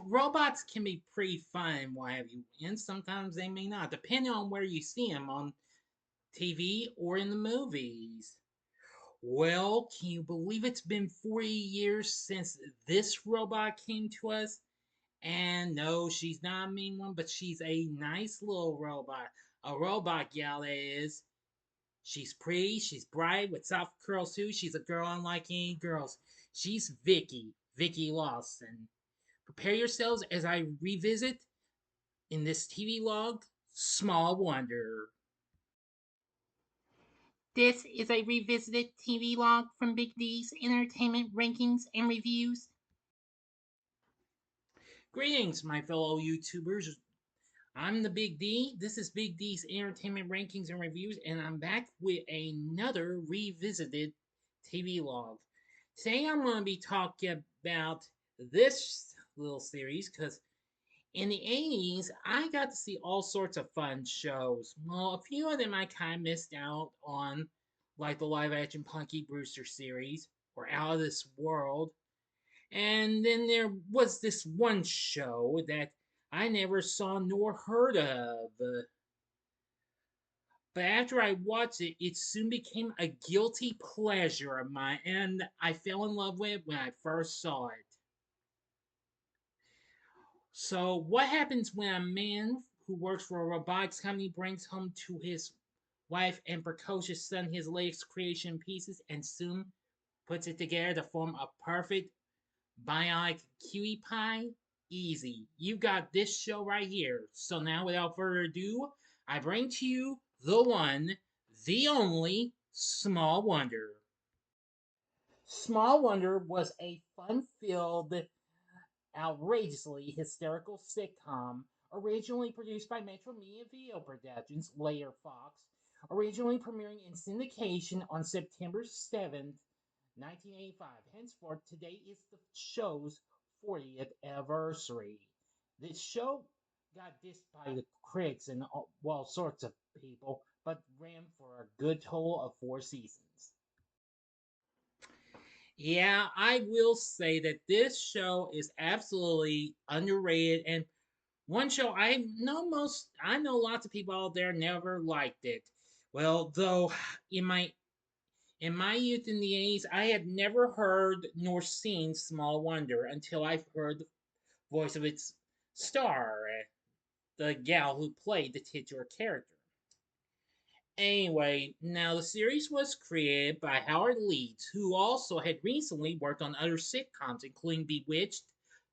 Robots can be pretty fun, what have you, and sometimes they may not, depending on where you see them on TV or in the movies. Well, can you believe it's been 40 years since this robot came to us? And no, she's not a mean one, but she's a nice little robot. A robot gal, that is. She's pretty, she's bright, with soft curls too. She's a girl unlike any girls. She's Vicki, Vicki Lawson. Prepare yourselves as I revisit in this TV log Small Wonder. This is a revisited TV log from Big D's Entertainment Rankings and Reviews. Greetings, my fellow YouTubers. I'm the Big D. This is Big D's Entertainment Rankings and Reviews, and I'm back with another revisited TV log. Today I'm going to be talking about this little series because in the 80s I got to see all sorts of fun shows. Well, a few of them I kind of missed out on, like the live action Punky Brewster series or Out of This World. And then there was this one show that I never saw nor heard of. But after I watched it, it soon became a guilty pleasure of mine, and I fell in love with it when I first saw it. So, what happens when a man who works for a robotics company brings home to his wife and precocious son his latest creation pieces and soon puts it together to form a perfect bionic cutie pie? Easy. You got this show right here. So now, without further ado, I bring to you the one, the only Small Wonder. Small Wonder was a fun-filled, outrageously hysterical sitcom originally produced by Metro Media Video Productions, later Fox, originally premiering in syndication on September 7th, 1985. Henceforth, today is the show's 40th anniversary. This show got dissed by the critics and all sorts of people, but ran for a good total of 4 seasons. Yeah, I will say that this show is absolutely underrated, and one show I know lots of people out there never liked it. Well, though in my youth in the 80s, I had never heard nor seen Small Wonder until I heard the voice of its star, the gal who played the titular character. Anyway, now the series was created by Howard Leeds, who also had recently worked on other sitcoms, including Bewitched,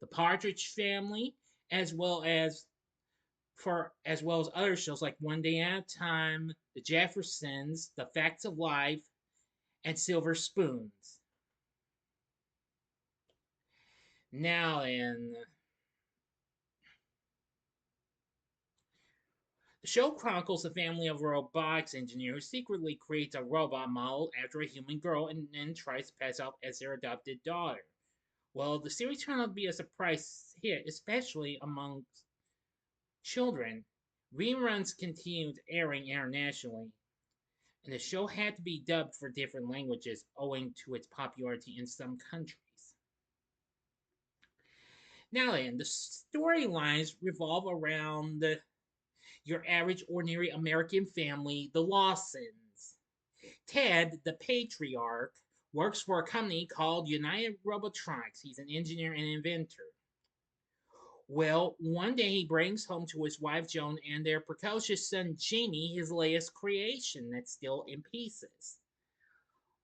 The Partridge Family, as well as other shows like One Day at a Time, The Jeffersons, The Facts of Life, and Silver Spoons. Now then, the show chronicles the family of a robotics engineer who secretly creates a robot model after a human girl and then tries to pass off as their adopted daughter. Well, the series turned out to be a surprise hit, especially among children. Reruns continued airing internationally, and the show had to be dubbed for different languages owing to its popularity in some countries. Now then, the storylines revolve around your average ordinary American family, the Lawsons. Ted, the patriarch, works for a company called United Robotronics. He's an engineer and inventor. Well, one day he brings home to his wife Joan and their precocious son Jamie his latest creation that's still in pieces.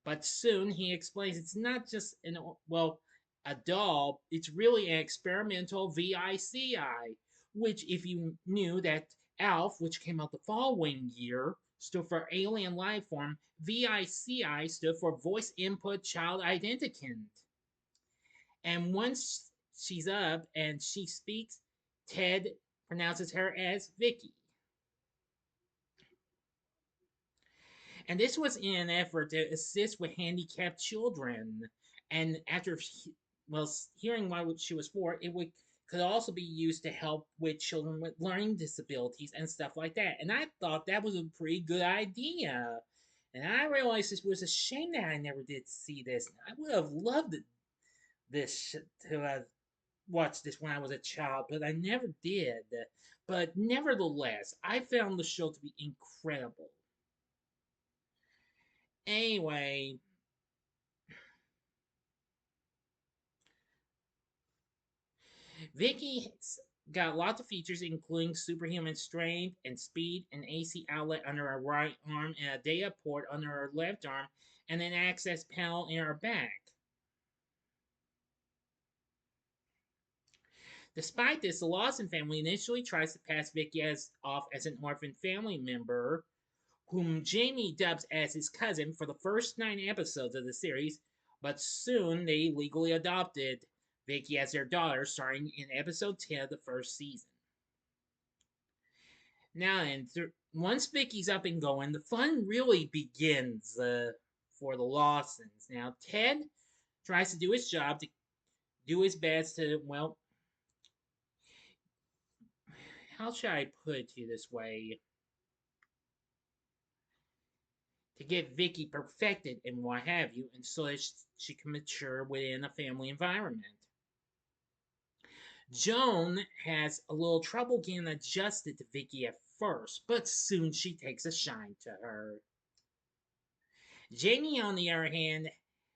But soon he explains it's not just a doll, it's really an experimental VICI, which if you knew that ALF, which came out the following year, stood for Alien Life Form, VICI stood for Voice Input Child Identicant. And once she's up and she speaks, Ted pronounces her as Vicki. And this was in an effort to assist with handicapped children. And after hearing what she was for, could also be used to help with children with learning disabilities and stuff like that. And I thought that was a pretty good idea. And I realized it was a shame that I never did see this. I would have loved this to have watch this when I was a child, but I never did. But nevertheless, I found the show to be incredible. Anyway, Vicky's got lots of features, including superhuman strength and speed, an AC outlet under her right arm, and a data port under her left arm, and an access panel in her back. Despite this, the Lawson family initially tries to pass Vicky off as an orphan family member, whom Jamie dubs as his cousin for the first 9 episodes of the series, but soon they legally adopted Vicky as their daughter, starting in episode 10 of the first season. Now, and once Vicky's up and going, the fun really begins for the Lawsons. Now, Ted tries to do his job to do his best to, well, how should I put it to you this way? To get Vicky perfected and what have you, and so that she can mature within a family environment. Joan has a little trouble getting adjusted to Vicky at first, but soon she takes a shine to her. Jamie, on the other hand,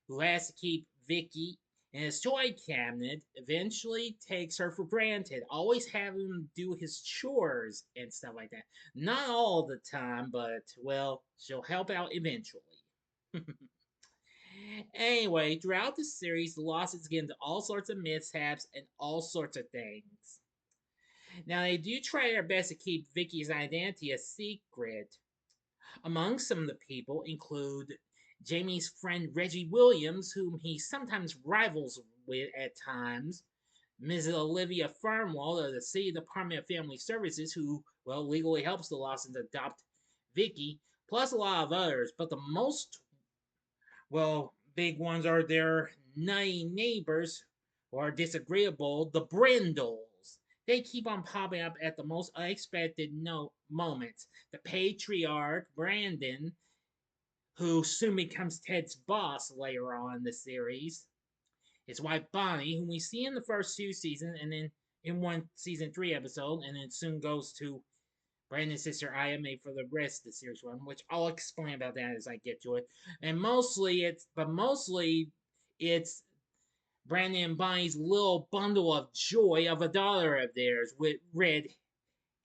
who has to keep Vicky in his toy cabinet, eventually takes her for granted, always having him do his chores and stuff like that. Not all the time, but, well, she'll help out eventually. Anyway, throughout the series, the Lawsons get into all sorts of mishaps and all sorts of things. Now, they do try their best to keep Vicky's identity a secret. Among some of the people include Jamie's friend Reggie Williams, whom he sometimes rivals with at times, Mrs. Olivia Farnwell of the City Department of Family Services, who, well, legally helps the Lawsons adopt Vicky, plus a lot of others. But the most, well, big ones are their nutty neighbors who are disagreeable, the Brindles. They keep on popping up at the most unexpected moments. The patriarch, Brandon, who soon becomes Ted's boss later on in the series. His wife Bonnie, whom we see in the first 2 seasons, and then in one season 3 episode, and then soon goes to Brandon's sister Aya made for the rest of the series one, which I'll explain about that as I get to it. And mostly it's Brandon and Bonnie's little bundle of joy of a daughter of theirs with red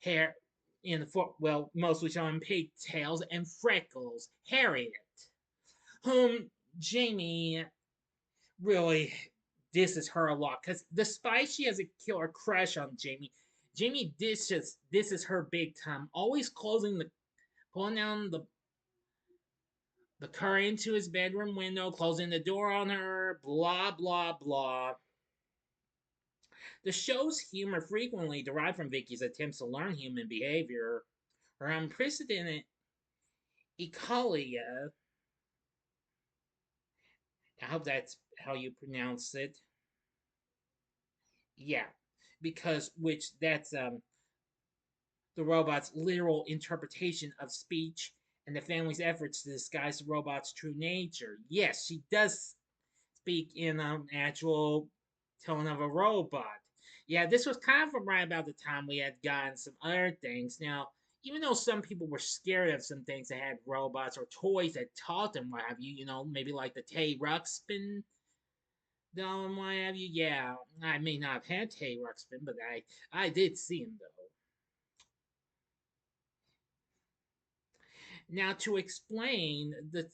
hair in the well, mostly showing pigtails and freckles, Harriet, whom Jamie really disses her a lot because despite she has a killer crush on Jamie, Jamie disses her big time, always pulling down the curtain to his bedroom window, closing the door on her, blah blah blah. The show's humor frequently derived from Vicky's attempts to learn human behavior. Her unprecedented ecologia, I hope that's how you pronounce it. Yeah, because which that's the robot's literal interpretation of speech and the family's efforts to disguise the robot's true nature. Yes, she does speak in an actual tone of a robot. Yeah, this was kind of right about the time we had gotten some other things. Now, even though some people were scared of some things that had robots or toys that taught them what have you, maybe like the Tay Ruxpin doll and what have you. Yeah, I may not have had Tay Ruxpin, but I did see him though. Now, to explain the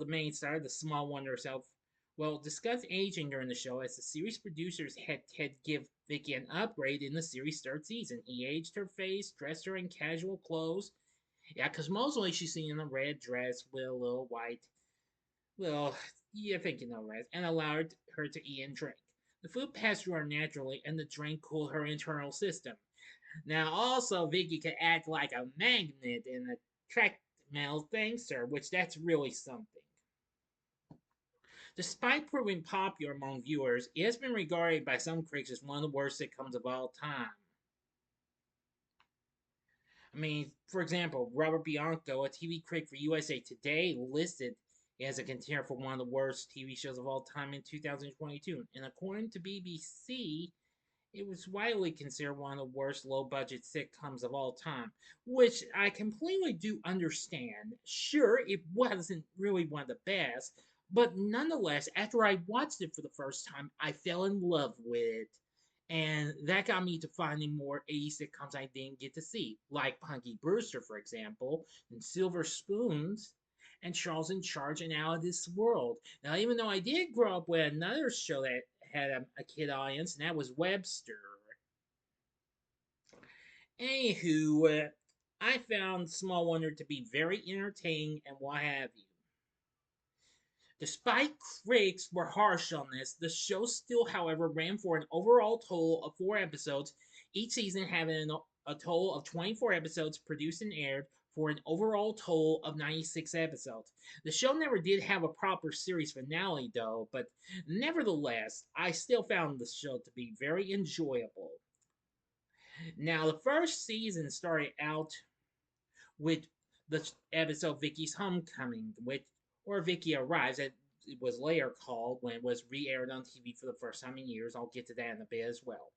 main star, the small one herself, discussed aging during the show as the series producers had Ted give Vicky an upgrade in the series' third season. He aged her face, dressed her in casual clothes. Yeah, because mostly she's seen in a red dress with a little white, well, you think you know, right? And allowed her to eat and drink. The food passed through her naturally, and the drink cooled her internal system. Now, also, Vicky can act like a magnet and attract male things to her, which that's really something. Despite proving popular among viewers, it has been regarded by some critics as one of the worst sitcoms of all time. I mean, for example, Robert Bianco, a TV critic for USA Today, listed as a contender for one of the worst TV shows of all time in 2022. And according to BBC, it was widely considered one of the worst low budget sitcoms of all time, which I completely do understand. Sure, it wasn't really one of the best, but nonetheless, after I watched it for the first time, I fell in love with it. And that got me to finding more 80s sitcoms I didn't get to see, like Punky Brewster, for example, and Silver Spoons, and Charles in Charge and Out of This World. Now, even though I did grow up with another show that had a kid audience, and that was Webster. Anywho, I found Small Wonder to be very entertaining and what have you. Despite critics were harsh on this, the show still, however, ran for an overall total of 4 episodes, each season having a total of 24 episodes produced and aired for an overall total of 96 episodes. The show never did have a proper series finale, though, but nevertheless, I still found the show to be very enjoyable. Now, the first season started out with the episode Vicky's Homecoming, which or Vicky Arrives, as it was later called when it was re-aired on TV for the first time in years. I'll get to that in a bit as well.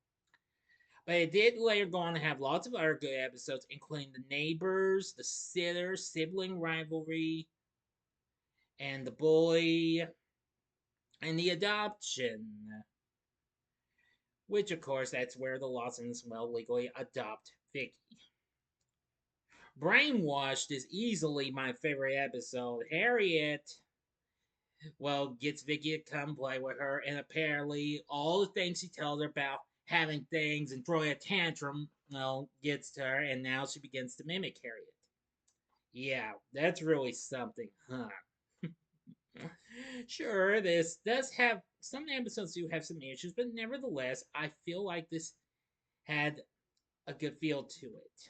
But it did later go on to have lots of other good episodes, including The Neighbors, The Sitter, Sibling Rivalry, and The Bully, and The Adoption. Which, of course, that's where the Lawsons, well, legally adopt Vicky. Brainwashed is easily my favorite episode. Harriet, well, gets Vicky to come play with her, and apparently all the things she tells her about having things and throwing a tantrum, well, gets to her, and now she begins to mimic Harriet. Yeah, that's really something, huh? Sure, this does have some episodes do have some issues, but nevertheless, I feel like this had a good feel to it.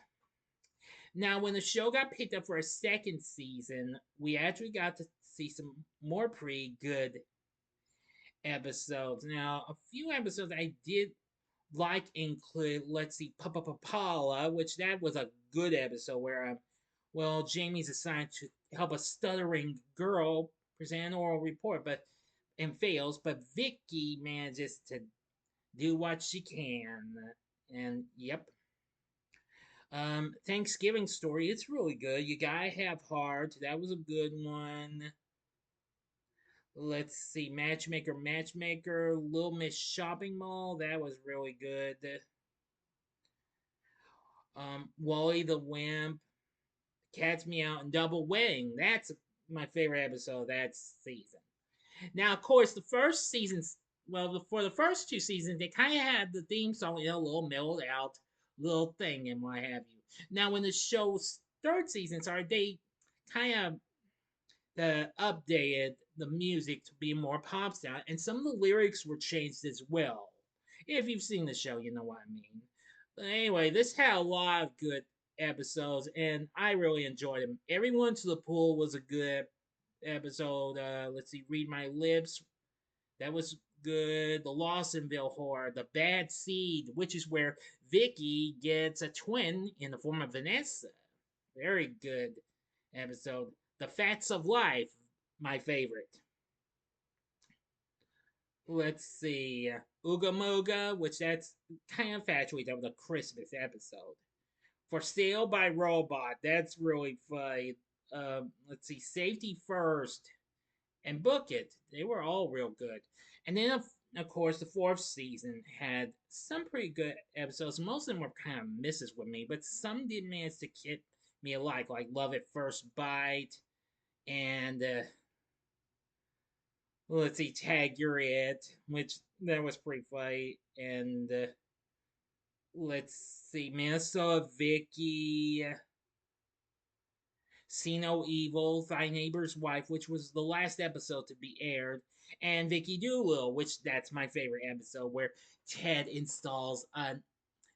Now, when the show got picked up for a second season, we actually got to see some more pretty good episodes. Now, a few episodes I did like include, let's see, Paula, which that was a good episode where, well, Jamie's assigned to help a stuttering girl present an oral report, and fails, but Vicky manages to do what she can. And yep. Thanksgiving Story, it's really good. You gotta have heart. That was a good one. Let's see, Matchmaker, Little Miss Shopping Mall, that was really good. Wally the Wimp, Cat's Meow, and Double Wedding. That's my favorite episode of that season. Now, of course, the first seasons, well, for the first 2 seasons, they kind of had the theme song, a little mellowed out little thing and what have you. Now, when the show's third season started, they kind of updated the music to be more pop style, and some of the lyrics were changed as well. If you've seen the show, you know what I mean. But anyway, this had a lot of good episodes, and I really enjoyed them. Everyone to the Pool was a good episode. Let's see, Read My Lips, that was good. The Lawsonville Horror, The Bad Seed, which is where Vicky gets a twin in the form of Vanessa. Very good episode. The Facts of Life, my favorite. Let's see. Ooga Mooga, which that's kind of factually that was a Christmas episode. For Sale by Robot, that's really funny. Let's see. Safety First and Book It. They were all real good. And then, of course, the fourth season had some pretty good episodes. Most of them were kind of misses with me, but some did manage to keep me alike, like Love at First Bite, and let's see, Tag You're It, which that was pretty funny, and let's see, Minnesota Vicky, See No Evil, Thy Neighbor's Wife, which was the last episode to be aired, and Vicky Doolittle, which that's my favorite episode, where Ted installs a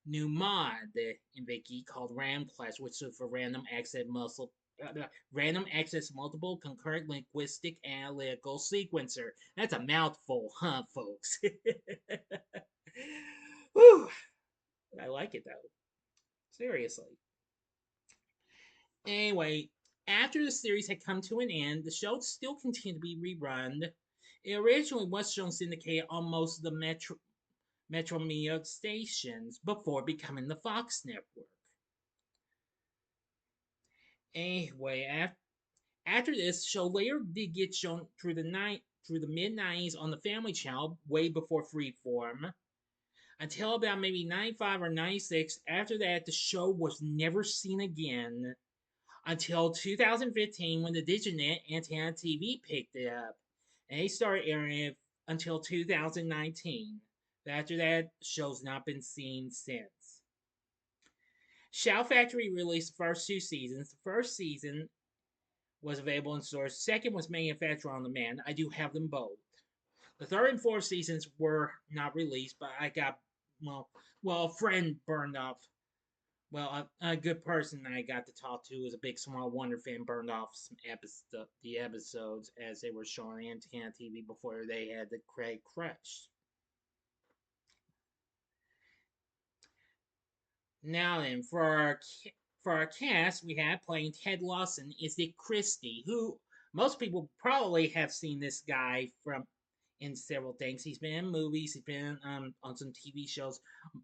new mod in Vicky called RAM Clash, which is for random access multiple concurrent linguistic analytical sequencer. That's a mouthful, huh, folks? Whew. I like it though. Seriously. Anyway, After the series had come to an end, the show still continued to be rerun. It originally was shown syndicated on most of the Metro Media stations before becoming the Fox network. Anyway, after this, show later did get shown through the mid '90s on the Family Channel, way before Freeform, until about maybe '95 or '96. After that, the show was never seen again until 2015 when the Diginet Antenna TV picked it up, and they started airing it until 2019. But after that, the show's not been seen since. Shout Factory released the first two seasons. The first season was available in stores. Second was manufactured on demand. I do have them both. The third and fourth seasons were not released, but I got well, a friend burned off. Well, a good person I got to talk to is a big Small Wonder fan. Burned off the episodes as they were showing on Antenna TV before they had the Craig Crush. Now then, for our cast, we have playing Ted Lawson is Dick Christie, who most people probably have seen this guy from in several things. He's been in movies, he's been on some TV shows.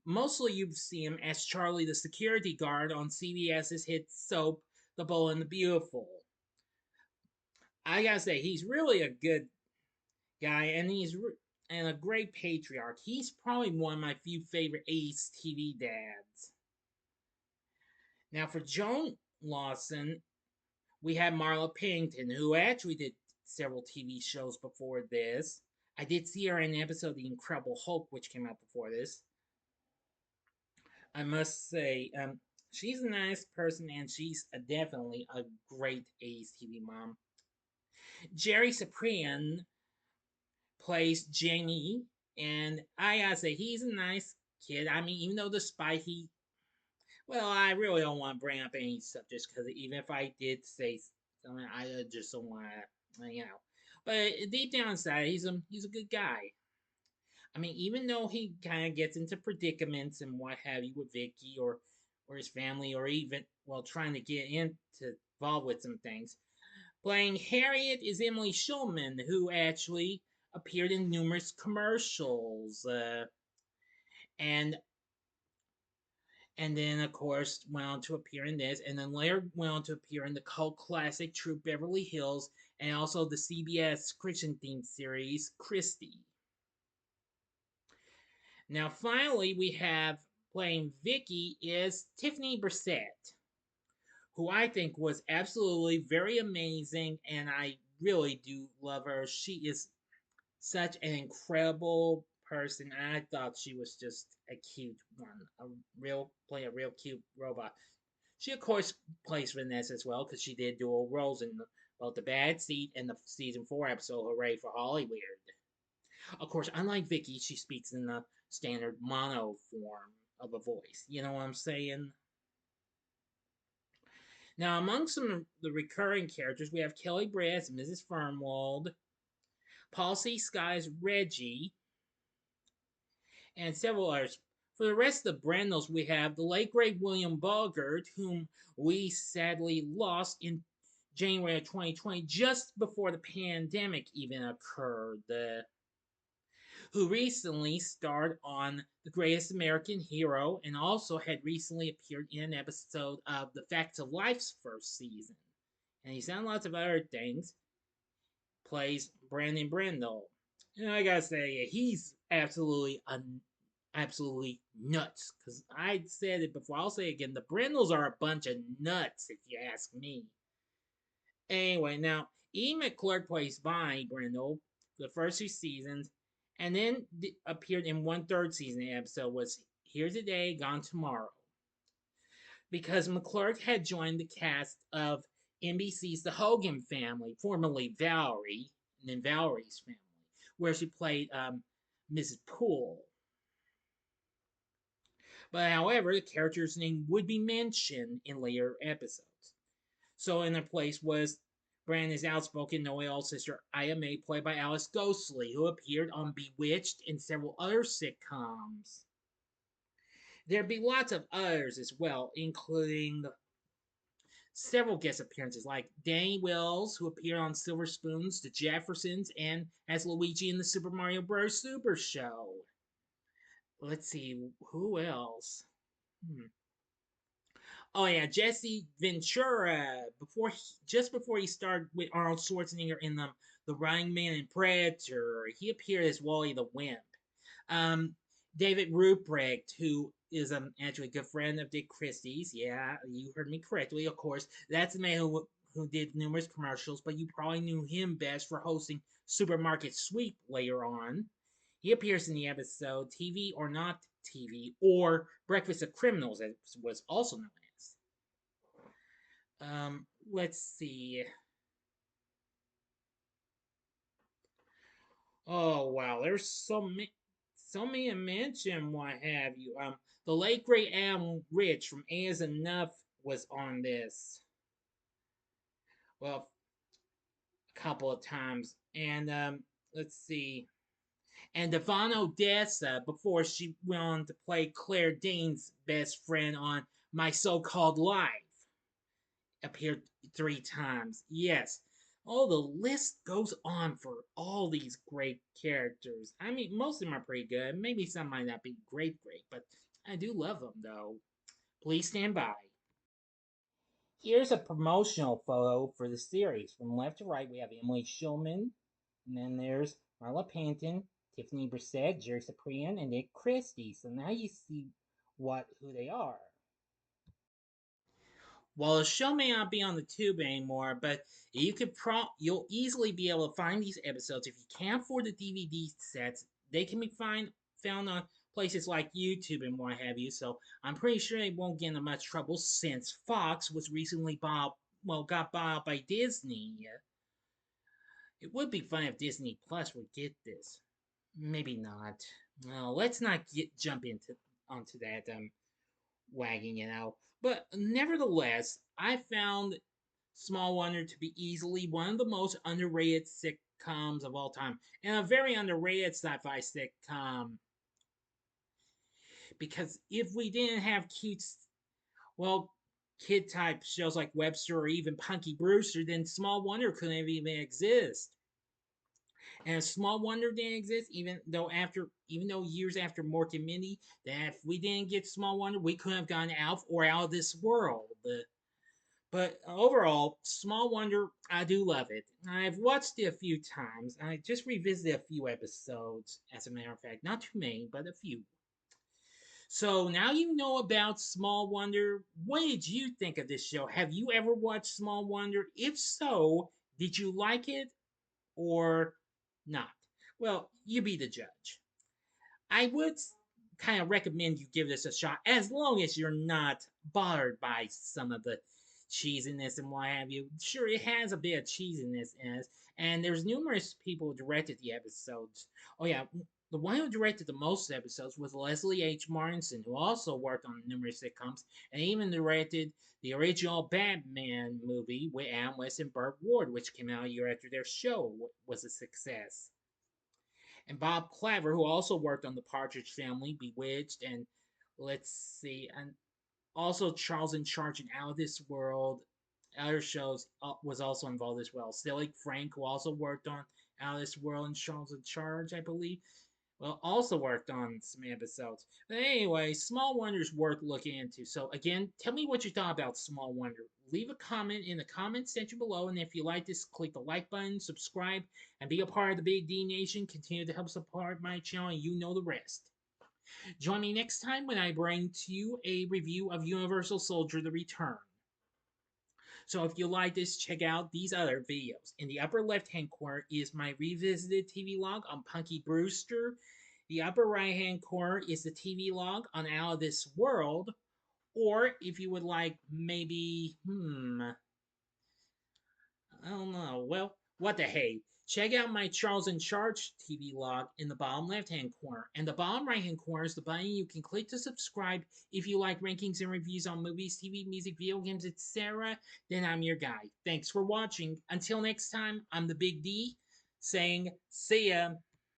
Mostly you've seen him as Charlie the security guard on CBS's hit soap The Bold and the Beautiful. I gotta say, he's really a good guy, and and a great patriarch. He's probably one of my few favorite 80s TV dads. Now, for Joan Lawson, we have Marla Pennington, who actually did several TV shows before this. I did see her in an episode of The Incredible Hulk, which came out before this. I must say, she's a nice person, and she's definitely a great 80s TV mom. Jerry Supiran plays Jamie, and I gotta say, he's a nice kid. I mean, even though despite well, I really don't want to bring up any subjects because even if I did say something, I just don't want to, you know. But deep down inside, he's a good guy. I mean, even though he kind of gets into predicaments and what have you with Vicki or his family, or even trying to get into involved with some things. Playing Harriet is Emily Shulman, who actually appeared in numerous commercials, and and then of course went on to appear in this, and then later went on to appear in the cult classic Troop Beverly Hills, and also the CBS Christian themed series Christie. Now, finally, we have playing Vicki is Tiffany Brissette, who I think was absolutely very amazing, and I really do love her. She is such an incredible person, and I thought she was just a cute one, a real cute robot. She of course plays Vanessa as well because she did dual roles in both the Bad Seat and the season 4 episode Hooray for Hollywood. Of course, unlike Vicki, she speaks in the standard mono form of a voice. You know what I'm saying? Now, among some of the recurring characters, we have Kelly Bray as Mrs. Fernwald, Paul C. Sky as Reggie, and several others. For the rest of the Brandels, we have the late great William Bogert, whom we sadly lost in January of 2020, just before the pandemic even occurred, who recently starred on The Greatest American Hero and also had recently appeared in an episode of The Facts of Life's first season. And he's done lots of other things. Plays Brandon Brindle. And I gotta say, he's absolutely nuts. Because I said it before, I'll say it again. The Brindles are a bunch of nuts, if you ask me. Anyway, now, E. McClurg plays Bonnie Brindle for the first two seasons, and then appeared in one third season episode was Here Today, Gone Tomorrow. Because McClurg had joined the cast of NBC's The Hogan Family, formerly Valerie, and then Valerie's Family, where she played Mrs. Poole. But however, the character's name would be mentioned in later episodes. So in their place was Brandon's outspoken Noelle sister Ida Mae, played by Alice Ghostly, who appeared on Bewitched and several other sitcoms. There'd be lots of others as well, including several guest appearances, like Danny Wells, who appeared on Silver Spoons, The Jeffersons, and as Luigi in the Super Mario Bros. Super Show. Let's see, who else? Hmm. Oh yeah, Jesse Ventura. Just before he started with Arnold Schwarzenegger in the Running Man and Predator, he appeared as Wally the Wimp. Um, David Ruprecht, who is actually a good friend of Dick Christie's. Yeah, you heard me correctly. Of course, that's the man who did numerous commercials, but you probably knew him best for hosting Supermarket Sweep later on. He appears in the episode TV or Not TV, or Breakfast of Criminals, as was also known as. Let's see. Oh wow, there's so many to mention. What have you? The late great Adam Rich from A is Enough was on this. Well, a couple of times, and let's see. And Devon Odessa, before she went on to play Claire Danes' best friend on My So-Called Life, appeared 3 times. Yes. Oh, the list goes on for all these great characters. I mean, most of them are pretty good. Maybe some might not be great, but I do love them, though. Please stand by. Here's a promotional photo for the series. From left to right, we have Emily Shulman, and then there's Marla Pennington, Tiffany Brissette, Jerry Supiran, and Dick Christie. So now you see who they are. Well, the show may not be on the tube anymore, but you'll easily be able to find these episodes if you can't afford the DVD sets. They can be found on places like YouTube and what have you. So I'm pretty sure they won't get into much trouble since Fox was recently got bought out by Disney. It would be fun if Disney Plus would get this. Maybe not. Well, let's not jump into onto that wagging it out. But nevertheless, I found Small Wonder to be easily one of the most underrated sitcoms of all time, and a very underrated sci-fi sitcom. Because if we didn't have well, kid type shows like Webster or even Punky Brewster, then Small Wonder couldn't even exist. And Small Wonder didn't exist, even though years after Mork and Mindy, that if we didn't get Small Wonder, we couldn't have gotten Alf or Out of This World. But overall, Small Wonder, I do love it. I've watched it a few times. I just revisited a few episodes, as a matter of fact. Not too many, but a few. So now you know about Small Wonder. What did you think of this show? Have you ever watched Small Wonder? If so, did you like it or not? Well, you be the judge. I would kind of recommend you give this a shot as long as you're not bothered by some of the cheesiness and what have you. Sure, it has a bit of cheesiness in it, and there's numerous people who directed the episodes. Oh yeah, the one who directed the most episodes was Leslie H. Martinson, who also worked on numerous sitcoms and even directed the original Batman movie with Adam West and Burt Ward, which came out a year after their show was a success. And Bob Claver, who also worked on The Partridge Family, Bewitched, and let's see, and also Charles in Charge and Out of This World. Other shows was also involved as well. Silly Frank, who also worked on Out of This World and Charles in Charge, I believe. Well, also worked on some episodes. But anyway, Small Wonder's worth looking into. So again, tell me what you thought about Small Wonder. Leave a comment in the comment section below, and if you like this, click the like button, subscribe, and be a part of the Big D Nation. Continue to help support my channel, and you know the rest. Join me next time when I bring to you a review of Universal Soldier: The Return. So if you like this, check out these other videos. In the upper left-hand corner is my revisited TV log on Punky Brewster. The upper right-hand corner is the TV log on Out of This World. Or if you would like maybe, I don't know. Well, what the hey. Check out my Charles in Charge TV log in the bottom left-hand corner. And the bottom right-hand corner is the button you can click to subscribe if you like rankings and reviews on movies, TV, music, video games, etc. Then I'm your guy. Thanks for watching. Until next time, I'm the Big D saying see ya.